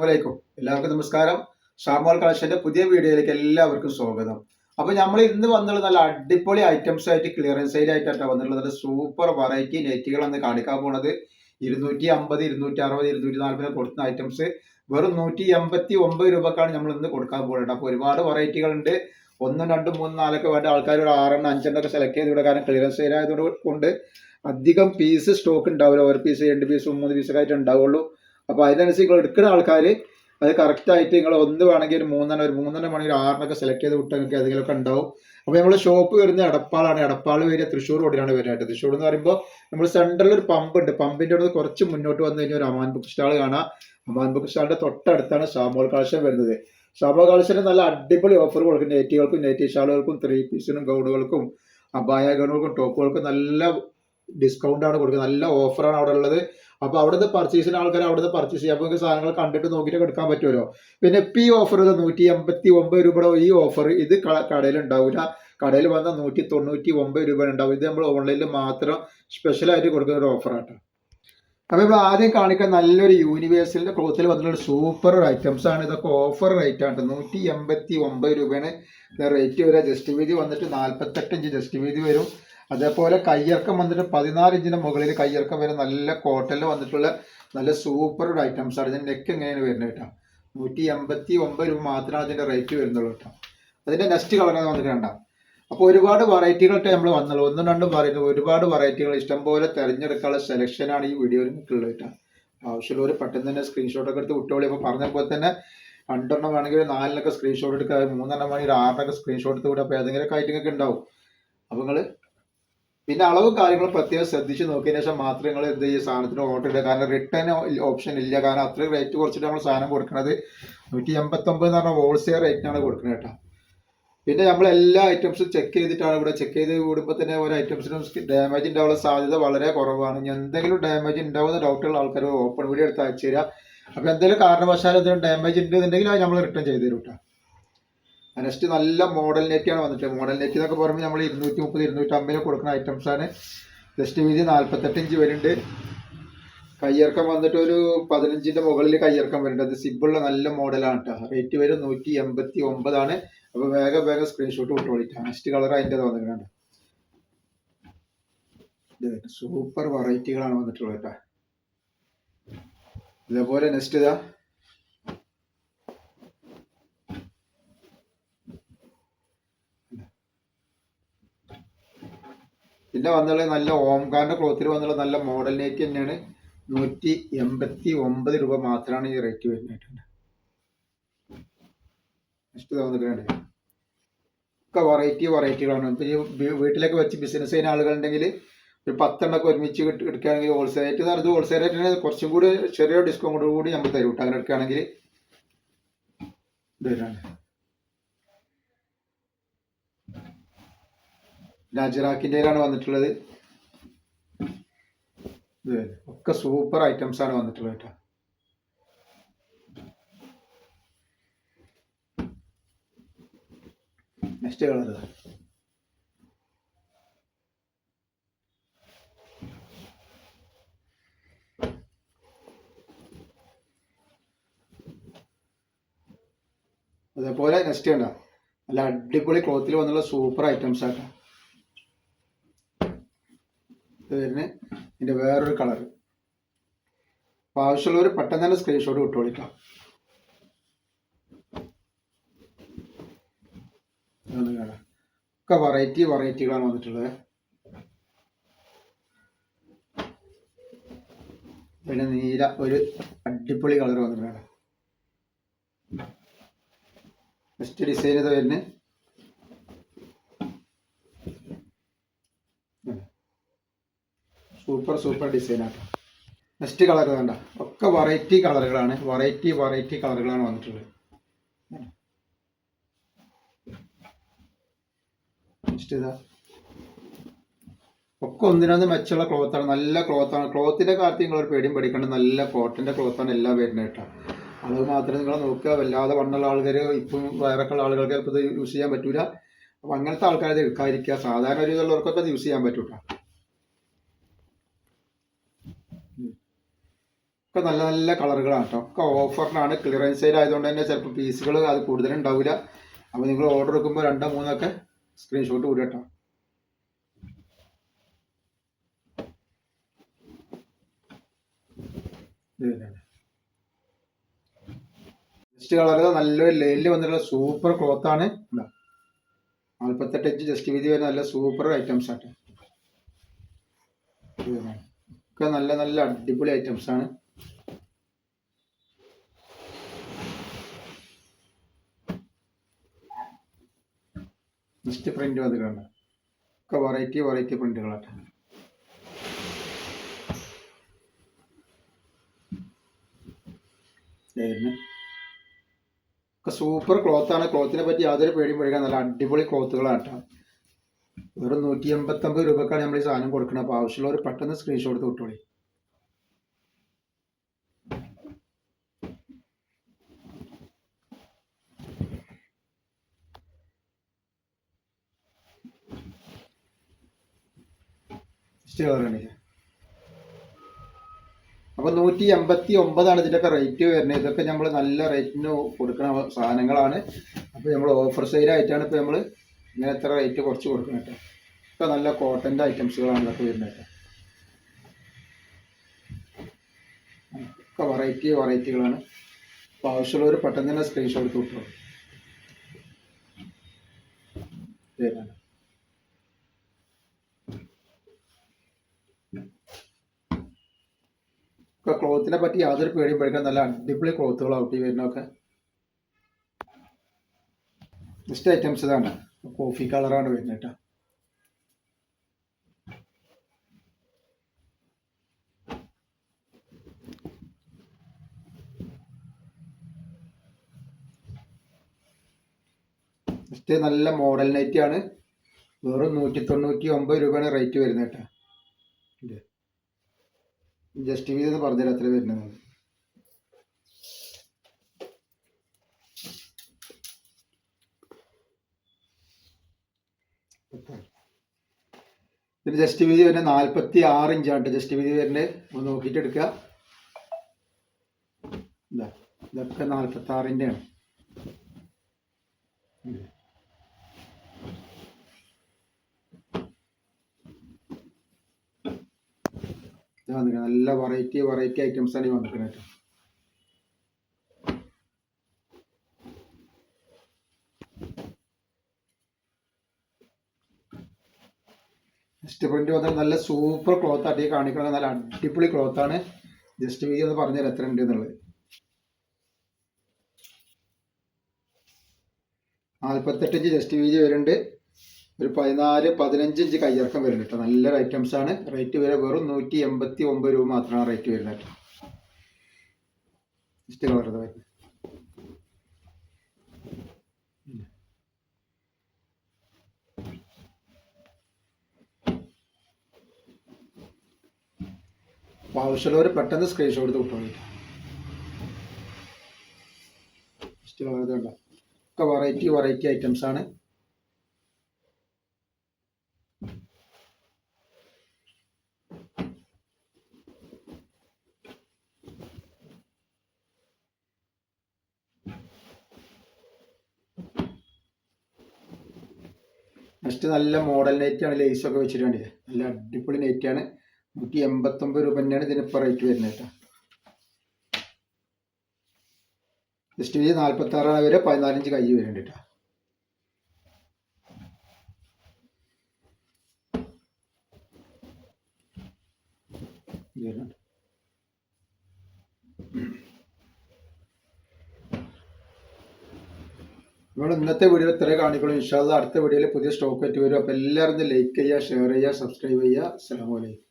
അസ്സലാമലൈക്കും. എല്ലാവർക്കും നമസ്കാരം. ഷാമോൾ കളക്ഷന്റെ പുതിയ വീഡിയോയിലേക്ക് എല്ലാവർക്കും സ്വാഗതം. അപ്പൊ നമ്മൾ ഇന്ന് വന്നുള്ള നല്ല അടിപൊളി ഐറ്റംസ് ആയിട്ട് ക്ലിയറൻസ് സെയിൽ ആയിട്ടാണ് വന്നിട്ടുള്ളത്. നല്ല സൂപ്പർ വെറൈറ്റി നെറ്റുകളാണ് കാണിക്കാൻ പോണത്. 250, 260, 240 കൊടുക്കുന്ന ഐറ്റംസ് വെറും 189 രൂപക്കാണ് നമ്മൾ ഇന്ന് കൊടുക്കാൻ പോകുന്നത്. അപ്പൊ ഒരുപാട് വെറൈറ്റികൾ ഉണ്ട്. 1, 2, 3, 4 വേണ്ട ആൾക്കാർ ഒരു 6, 5 ഒക്കെ സെലക്ട് ചെയ്ത് വിടുക. കാരണം ക്ലിയറൻസ് സെയിൽ ആയതുകൊണ്ട് അധികം പീസ് സ്റ്റോക്ക് ഉണ്ടാവില്ല. ഒരു പീസ്, 2 പീസും 3 പീസൊക്കെ ആയിട്ട് ഉണ്ടാവുള്ളൂ. അപ്പോൾ അതിനനുസരിച്ച് നിങ്ങൾ എടുക്കുന്ന ആൾക്കാർ അത് കറക്റ്റായിട്ട് നിങ്ങൾ ഒന്ന് വേണമെങ്കിൽ ഒരു മൂന്നെണ്ണം വേണമെങ്കിൽ 6 സെലക്ട് ചെയ്ത് വിട്ടെങ്കിൽ അതിലൊക്കെ ഉണ്ടാവും. അപ്പോൾ നമ്മൾ ഷോപ്പ് വരുന്നത് എടപ്പാളാണ്. എടപ്പാൾ വരിക തൃശ്ശൂർ റോഡിലാണ് വരുന്നത്. തൃശ്ശൂർ എന്ന് പറയുമ്പോൾ നമ്മൾ സെൻട്രലിൽ ഒരു പമ്പ് ഉണ്ട്. പമ്പിൻ്റെ അവിടെ കുറച്ച് മുന്നോട്ട് വന്നു കഴിഞ്ഞാൽ ഒരു അമാൻ ബുക്ക് സ്റ്റാൾ കാണാം. അമാൻ ബുക്ക് സ്റ്റാളിൻ്റെ തൊട്ടടുത്താണ് ഷാമോൾ കളക്ഷൻ വരുന്നത്. ഷാമോൾ കളക്ഷന് നല്ല അടിപൊളി ഓഫർ കൊടുക്കും. നെറ്റികൾക്കും നെറ്റി ഷാളുകൾക്കും 3 പീസിനും ഗൗണുകൾക്കും അബായ ഗൗണുകൾക്കും ടോപ്പുകൾക്കും നല്ല ഡിസ്കൗണ്ട് ആണ് കൊടുക്കുന്നത്. നല്ല ഓഫറാണ് അവിടെ ഉള്ളത്. അപ്പോൾ അവിടുന്ന് പർച്ചേസ് ചെയ്യുന്ന ആൾക്കാർ അവിടുന്ന് പർച്ചേസ് ചെയ്യാം. അപ്പോൾ സാധനങ്ങൾ കണ്ടിട്ട് നോക്കിയിട്ട് എടുക്കാൻ പറ്റുമല്ലോ. പിന്നെ ഇപ്പം ഈ ഓഫർ 189 രൂപയുടെ ഈ ഓഫർ ഇത് കടയിൽ ഉണ്ടാവില്ല. കടയിൽ വന്നാൽ 199 രൂപ ഉണ്ടാവും. ഇത് നമ്മൾ ഓൺലൈനിൽ മാത്രം സ്പെഷ്യലായിട്ട് കൊടുക്കുന്ന ഒരു ഓഫറാണ്. അപ്പോൾ നമ്മൾ ആദ്യം കാണിക്കാൻ നല്ലൊരു യൂണിവേഴ്സലിൻ്റെ ക്ലോത്തിൽ വന്നിട്ടുള്ള സൂപ്പർ ഐറ്റംസ് ആണ്. ഇതൊക്കെ ഓഫർ റേറ്റ് ആണ്. 189 രൂപയാണ് റേറ്റ് വരിക. ജസ്റ്റ് വീതി വന്നിട്ട് 48 ഇഞ്ച് ജസ്റ്റ് വീതി വരും. അതേപോലെ കയ്യിറക്കം വന്നിട്ട് 14 ഇഞ്ചിന് മുകളിൽ കയ്യിറക്കം വരെ നല്ല കോട്ടണിൽ വന്നിട്ടുള്ള നല്ല സൂപ്പർ ഒരു ഐറ്റംസ് ആണ്. ഇതിൻ്റെ നെക്ക് എങ്ങനെയാണ് വരുന്നത് കേട്ടോ. 189 രൂപ മാത്രമാണ് അതിൻ്റെ റേറ്റ് വരുന്നുള്ളൂ കേട്ടോ. അതിൻ്റെ നെക്സ്റ്റ് കളറാണ് വന്നിട്ട് വേണ്ട. അപ്പോൾ ഒരുപാട് വെറൈറ്റികളായിട്ട് നമ്മൾ വന്നുള്ളൂ. 1, 2 പറയുന്നത് ഒരുപാട് വെറൈറ്റികൾ ഇഷ്ടംപോലെ തിരഞ്ഞെടുക്കാനുള്ള സെലക്ഷനാണ് ഈ വീഡിയോയിൽ നിൽക്കുള്ളത് കേട്ടോ. ആവശ്യമുള്ളവർ പെട്ടെന്ന് തന്നെ സ്ക്രീൻഷോട്ടൊക്കെ എടുത്ത് വിട്ടോളി. അപ്പോൾ പറഞ്ഞപ്പോൾ തന്നെ 2 വേണമെങ്കിൽ 4 സ്ക്രീൻഷോട്ട് എടുക്കുക, 3 വേണമെങ്കിൽ 6 സ്ക്രീൻഷോട്ട് എടുത്ത് വിടുക. അപ്പോൾ ഏതെങ്കിലുമൊക്കെ ഐറ്റങ്ങളൊക്കെ ഉണ്ടാവും. അപ്പോൾ നിങ്ങൾ പിന്നെ അളവും കാര്യങ്ങളും പ്രത്യേകം ശ്രദ്ധിച്ച് നോക്കിയതിനു ശേഷം മാത്രമേ നിങ്ങൾ എന്ത് ചെയ്യുക സാധനത്തിന് ഓർഡർ ഇടുക. കാരണം റിട്ടേൺ ഓപ്ഷൻ ഇല്ല. കാരണം അത്രയും റേറ്റ് കുറച്ചിട്ട് നമ്മൾ സാധനം കൊടുക്കുന്നത് 189 എന്ന് പറഞ്ഞാൽ ഹോൾസെയിൽ റേറ്റിനാണ് കൊടുക്കുന്നത് കേട്ടോ. പിന്നെ നമ്മൾ എല്ലാ ഐറ്റംസും ചെക്ക് ചെയ്തിട്ടാണ് ഇവിടെ ചെക്ക് ചെയ്ത് കൂടുമ്പോൾ തന്നെ ഓരോ ഐറ്റംസിനും ഡാമേജ് ഉണ്ടാവാനുള്ള സാധ്യത വളരെ കുറവാണ്. ഇനി എന്തെങ്കിലും ഡാമേജ് ഉണ്ടാവുന്ന ഡൗട്ടുള്ള ആൾക്കാർ ഓപ്പൺ വീഡിയോ എടുത്ത് അയച്ചു തരിക. അപ്പോൾ എന്തെങ്കിലും കാരണവശാലും എന്തെങ്കിലും ഡാമേജ് ഉണ്ടെന്നുണ്ടെങ്കിൽ അത് നമ്മൾ റിട്ടേൺ ചെയ്ത് തരും കേട്ടോ. നെക്സ്റ്റ് നല്ല മോഡൽ നെറ്റാണ് വന്നിട്ട്. മോഡൽ നെറ്റ് എന്നൊക്കെ പറയുമ്പോൾ നമ്മൾ 230, 250 കൊടുക്കുന്ന ഐറ്റംസ് ആണ്. ജസ്റ്റ് വീതി 48 ഇഞ്ച് വരുന്നുണ്ട്. കയ്യിറക്കം വന്നിട്ട് ഒരു 15ൻ്റെ മുകളിൽ കയ്യിറക്കം വരുന്നുണ്ട്. അത് സിബിളുള്ള നല്ല മോഡലാണ് കേട്ടോ. റേറ്റ് വരും 189 ആണ്. അപ്പോൾ വേഗം സ്ക്രീൻഷോട്ട് വിട്ടോളിട്ടാണ്. നെക്സ്റ്റ് കളർ അതിൻ്റെ വന്നിട്ടുണ്ട്. സൂപ്പർ വെറൈറ്റികളാണ് വന്നിട്ടുള്ളത് കേട്ടോ. ഇതേപോലെ നെക്സ്റ്റ് ഇതാ പിന്നെ വന്നുള്ള നല്ല ഓംകാറിൻ്റെ ക്ലോത്തിൽ വന്നുള്ള നല്ല മോഡൽ നെറ്റ് തന്നെയാണ്. 189 രൂപ മാത്രമാണ് ഈ റേറ്റ് വരുന്നത്. നെക്സ്റ്റ് വന്നിട്ടുണ്ട്. ഒക്കെ വെറൈറ്റികളാണ്. ഇപ്പം ഈ വീട്ടിലൊക്കെ വെച്ച് ബിസിനസ് ചെയ്യുന്ന ആളുകളുണ്ടെങ്കിൽ ഒരു 10 ഒരുമിച്ച് എടുക്കുകയാണെങ്കിൽ ഹോൾസെയിൽ റേറ്റ് എന്ന് പറഞ്ഞത് ഹോൾസെയിൽ റേറ്റിന് കുറച്ചും കൂടി ചെറിയ ഡിസ്കൗണ്ട് കൂടി നമ്മൾ തരും കേട്ടോ. അങ്ങനെ എടുക്കുകയാണെങ്കിൽ ഇതാണ് നജറാക്കിൻ്റെയിലാണ് വന്നിട്ടുള്ളത്. ഒക്കെ സൂപ്പർ ഐറ്റംസ് ആണ് വന്നിട്ടുള്ളത് കേട്ടോ. നെക്സ്റ്റ് കളർ അതേപോലെ നെക്സ്റ്റ് കണ്ട നല്ല അടിപൊളി ക്ലോത്തിൽ വന്നുള്ള സൂപ്പർ ഐറ്റംസ് ആട്ടോ. ഇത് വരുന്നത് ഇതിൻ്റെ വേറൊരു കളർ. അപ്പോൾ ആവശ്യമുള്ളവർ പെട്ടെന്ന് തന്നെ സ്ക്രീൻഷോട്ട് വിട്ടോളിക്കാം. ഒക്കെ വെറൈറ്റികളാണ് വന്നിട്ടുള്ളത്. പിന്നെ നീല ഒരു അടിപൊളി കളർ വന്നിട്ടുണ്ട്. നെക്സ്റ്റ് ഡിസൈൻ ഇത് വരുന്നത് സൂപ്പർ ഡിസൈനാണ്. നെക്സ്റ്റ് കളർ വേണ്ട. ഒക്കെ വെറൈറ്റി കളറുകളാണ്. വെറൈറ്റി കളറുകളാണ് വന്നിട്ടുള്ളത്. നെക്സ്റ്റ് ഇതാ ഒക്കെ ഒന്നിനൊന്ന് മെച്ചമുള്ള ക്ലോത്താണ്. നല്ല ക്ലോത്താണ്. ക്ലോത്തിൻ്റെ കാര്യത്തിൽ നിങ്ങളൊരു പേടിയും പേടിക്കേണ്ട. നല്ല കോട്ടൻ്റെ ക്ലോത്താണ് എല്ലാം വരുന്നത് കേട്ടോ. അളവ് മാത്രമേ നിങ്ങൾ നോക്കുക. വല്ലാതെ വണ്ണുള്ള ആൾക്കാർ ഇപ്പം വയറൊക്കെ ഉള്ള ആളുകൾക്ക് ഇപ്പോൾ ഇത് യൂസ് ചെയ്യാൻ പറ്റൂല. അപ്പം അങ്ങനത്തെ ആൾക്കാരത് എടുക്കാതിരിക്കുക. സാധാരണ ഒരു ഇതുള്ളവർക്കൊക്കെ അത് യൂസ് ചെയ്യാൻ പറ്റൂട്ടോ. ഒക്കെ നല്ല നല്ല കളറുകളാണ് കേട്ടോ. ഒക്കെ ഓഫറിനാണ്. ക്ലിയറൻസ് സെയിൽ ആയതുകൊണ്ട് തന്നെ ചിലപ്പോൾ പീസുകൾ അത് കൂടുതലുണ്ടാവില്ല. അപ്പോൾ നിങ്ങൾ ഓർഡർ എടുക്കുമ്പോൾ 2 3 സ്ക്രീൻഷോട്ട് കൂടി കേട്ടോ. ജസ്റ്റ് കളർ നല്ലൊരു ലൈനിൽ വന്നിട്ടുള്ള സൂപ്പർ ക്ലോത്ത് ആണ്. 48 ഇഞ്ച് ജസ്റ്റ് വീതി വരുന്ന നല്ല സൂപ്പർ ഐറ്റംസ് ആട്ടെ. ഒക്കെ നല്ല നല്ല അടിപൊളി ഐറ്റംസ് ആണ്. ജസ്റ്റ് പ്രിന്റ് വന്നിട്ടുണ്ട്. ഒക്കെ വെറൈറ്റി പ്രിന്റുകളാട്ടെ. ഒക്കെ സൂപ്പർ ക്ലോത്ത് ആണ്. ക്ലോത്തിനെ പറ്റി യാതൊരു പേടിയും പേടിക്കാൻ നല്ല അടിപൊളി ക്ലോത്തുകളാട്ടോ. വെറും 189 രൂപക്കാണ് നമ്മൾ ഈ സാധനം കൊടുക്കുന്നത്. അപ്പോൾ ആവശ്യമുള്ളവർ പെട്ടെന്ന് സ്ക്രീൻഷോട്ട് വിട്ടോളി. അപ്പോൾ 189 ഇതിൻ്റെയൊക്കെ റേറ്റ് വരുന്നത്. ഇതൊക്കെ നമ്മൾ നല്ല റേറ്റിന് കൊടുക്കുന്ന സാധനങ്ങളാണ്. അപ്പോൾ നമ്മൾ ഓഫർ സെയിലായിട്ടാണ് ഇപ്പോൾ നമ്മൾ ഇങ്ങനെ എത്ര റേറ്റ് കുറച്ച് കൊടുക്കുന്നത് കേട്ടോ. ഒക്കെ നല്ല കോട്ടൻ്റെ ഐറ്റംസുകളാണ് ഇതൊക്കെ വരുന്നത് കേട്ടോ. ഒക്കെ വെറൈറ്റികളാണ്. അപ്പോൾ ആവശ്യമുള്ളവർ പെട്ടെന്ന് തന്നെ സ്ക്രീൻഷോട്ട് കിട്ടുള്ളൂ. ഒക്കെ ക്ലോത്തിനെ പറ്റി യാതൊരു പേടിയും പേടിക്കാൻ നല്ല അടിപൊളി ക്ലോത്തുകൾ ഔട്ടി വരുന്നൊക്കെ. ജസ്റ്റ് ഐറ്റംസ് ഇതാണ്. കോഫി കളറാണ് വരുന്നത് കേട്ടോ. ജസ്റ്റ് നല്ല മോഡൽ നൈറ്റ് ആണ്. വെറും 199 രൂപയാണ് റേറ്റ് വരുന്നത് കേട്ടോ. ജസ്റ്റ് വീതി എന്ന് പറഞ്ഞാൽ അത്ര വരുന്നത്. ഇതിന് ജസ്റ്റ് വീതി വരുന്നത് 46 ഇഞ്ചാണ്. ജസ്റ്റ് വീതി വരുന്നത് ഒന്ന് നോക്കിയിട്ട് എടുക്കുക. ഇതൊക്കെ 46-ൻ്റെ ആണ്. നല്ല വെറൈറ്റി ഐറ്റംസ് ആണ് ഈ വന്നിരിക്കുന്നത്. ജസ്റ്റ് പ്രിന്റ് വന്നാൽ നല്ല സൂപ്പർ ക്ലോത്ത് ആയിട്ട് കാണിക്കുന്നത്. നല്ല അടിപൊളി ക്ലോത്ത് ആണ്. ജസ്റ്റ് വീതി ഒന്ന് പറഞ്ഞാൽ എത്ര ഉണ്ട് എന്നുള്ളത്. 48 ഇഞ്ച് ജസ്റ്റ് വീതി വരുന്നുണ്ട്. ഒരു 14-15 ഇഞ്ച് കയ്യിറക്കം വരുന്നുണ്ട് കേട്ടോ. നല്ലൊരു ഐറ്റംസ് ആണ്. റേറ്റ് വരെ വെറും 189 രൂപ മാത്രമാണ് റേറ്റ് വരുന്നത് കേട്ടോ. ജസ്റ്റ് കളർ വരുന്നത്. അപ്പോൾ ആവശ്യമുള്ളവർ പെട്ടെന്ന് സ്ക്രീൻഷോട്ട് എടുത്ത് വിട്ടോളൂ. ജസ്റ്റ് കളർ വേണ്ട. ഒക്കെ വെറൈറ്റി ഐറ്റംസ് ആണ്. നെക്സ്റ്റ് നല്ല മോഡൽ നൈറ്റാണ്. ലേസൊക്കെ വെച്ചിട്ടുണ്ട്. നല്ല അടിപൊളി നൈറ്റാണ്. 189 രൂപ തന്നെയാണ് ഇതിനിപ്പോൾ റേറ്റ് വരുന്നത് കേട്ടോ. ജസ്റ്റ് വീതി 46 വരെ 14 ഇഞ്ച് കൈ വരുന്നുണ്ട് കേട്ടോ. നമ്മൾ ഇന്നത്തെ വീഡിയോ ഇത്രയും കാണിക്കുള്ളൂ. ഇൻഷാ അല്ലാഹ് അടുത്ത വീഡിയോയിൽ പുതിയ സ്റ്റോക്ക് ആയിട്ട് വരും. അപ്പോൾ എല്ലാവരും ലൈക്ക് ചെയ്യുക, ഷെയർ ചെയ്യുക, സബ്സ്ക്രൈബ് ചെയ്യുക. അസ്സലാമു അലൈക്കും.